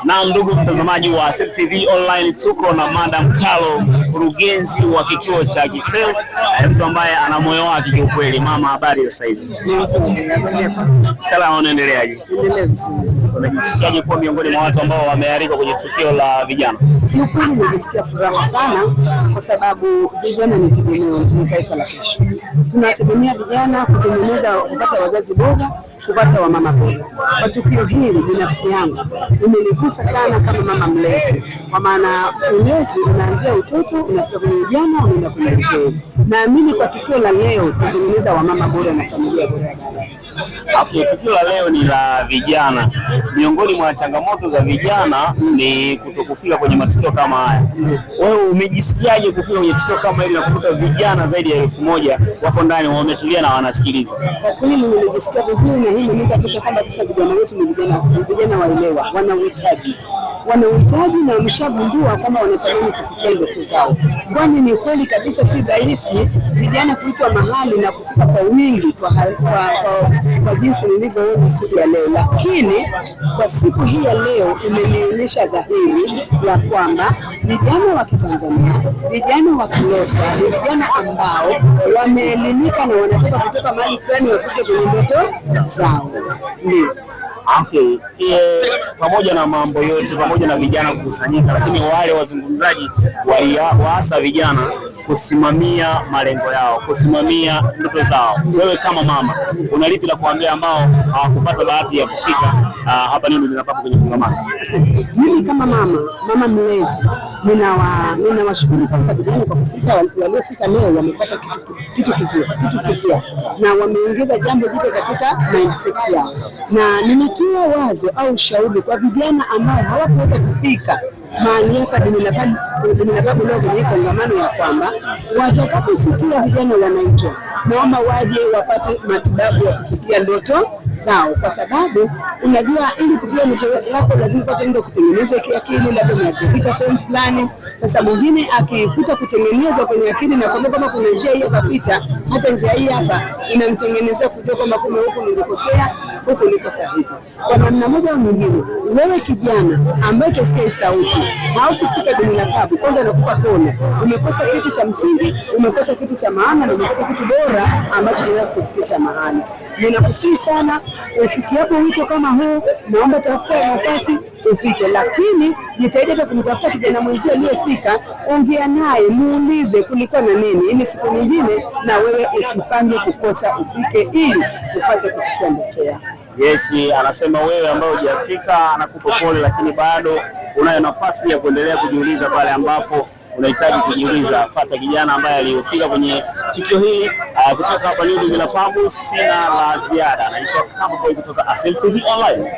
Na ndugu mtazamaji wa Asili TV Online, tuko na Madam Carol, mkurugenzi wa kituo cha Giselle, mtu ambaye ana moyo wake kwa kweli. Mama, habari za hizi? Salamu, unaendeleaje? Unajisikiaje kuwa miongoni mwa watu ambao wamealikwa kwenye tukio la vijana? Kiukweli najisikia furaha sana kwa sababu vijana ni tegemeo la taifa la kesho. Tunategemea vijana kutengeneza, kupata wazazi bora, kupata wamama bora. Kwa tukio hili binafsi yangu imenigusa sana kama mama mlezi, kwa maana ulezi unaanzia utoto, unafika kwenye ujana, unaenda kwenye uzee. Naamini kwa tukio la leo kutengeneza wamama bora na familia bora ya baadaye. Okay, tukio la leo ni la vijana. Miongoni mwa changamoto za vijana ni kutokufika kwenye matukio kama haya. Wewe umejisikiaje kufika kwenye tukio kama hili na kukuta vijana zaidi ya 1000 wako ndani wametulia na wanasikiliza? Kwa kweli nimejisikia vizuri, na hii imenipa picha kwamba sasa vijana wetu ni vijana waelewa, wana uhitaji na wameshagundua kwamba wanatamani kufikia ndoto zao. Kwani ni kweli kabisa, si rahisi vijana kuitwa mahali na kufika kwa wingi kwa jinsi nilivyoona siku ya leo, lakini kwa siku hii ya leo imenionyesha dhahiri ya kwamba vijana wa Kitanzania, vijana wa Kilosa ni vijana ambao wameelimika na wanataka kutoka mahali fulani wafike kwenye ndoto zao. Ndio. Okay, pamoja na mambo yote, pamoja na vijana kukusanyika, lakini wale wazungumzaji waliwaasa vijana kusimamia malengo yao, kusimamia ndoto zao. Wewe kama mama, una lipi la kuambia ambao hawakupata bahati ya kufika hapa New Linapapo kwenye kongamano? Mimi kama mama mlezi, ninawashukuru kwa vijana kwa kufika. Waliofika leo wamepata kitu kizuri, kitu kipya, na wameongeza jambo jipya katika mindset yao. Na nimetoa wazo au ushauri kwa vijana ambao hawakuweza kufika mahali hapa Linapapo leo kwenye kongamano, ya kwamba watakaposikia vijana wanaitwa, naomba waje wapate matibabu ya kufikia ndoto zao, kwa sababu unajua ili kufikia ndoto yako lazima upate muda kutengeneza akili, labda umeathirika sehemu fulani. Sasa mwingine akikuta kutengenezwa kwenye akili na kwamba kama kuna njia hii kapita, hata njia hii hapa inamtengenezea kujua kwamba kumbe huku nilikosea, huku niko sahihi. Kwa namna moja au nyingine, wewe kijana ambaye utasikia sauti haukufika Linapapo, kwanza nakupa pole. Umekosa kitu cha msingi, umekosa kitu cha maana, na umekosa kitu bora ambacho kinaweza kukufikisha mahali. Ninakusihi sana usikiapo wito kama huu, naomba tafuta nafasi ufike, lakini jitahidi hata kumtafuta kijana mwenzio aliyefika, ongea naye, muulize kulikuwa na nini, ili siku nyingine na wewe usipange kukosa ufike, ili upate kufikia ndoto yako. Yes, anasema wewe ambaye hujafika anakupa pole, lakini bado unayo nafasi ya kuendelea kujiuliza pale ambapo unahitaji kujiuliza. Fuata kijana ambaye alihusika kwenye tukio hili. Kutoka hapa New Linapapo, sina la ziada. Naitwa Kamboy kutoka Asili TV Online.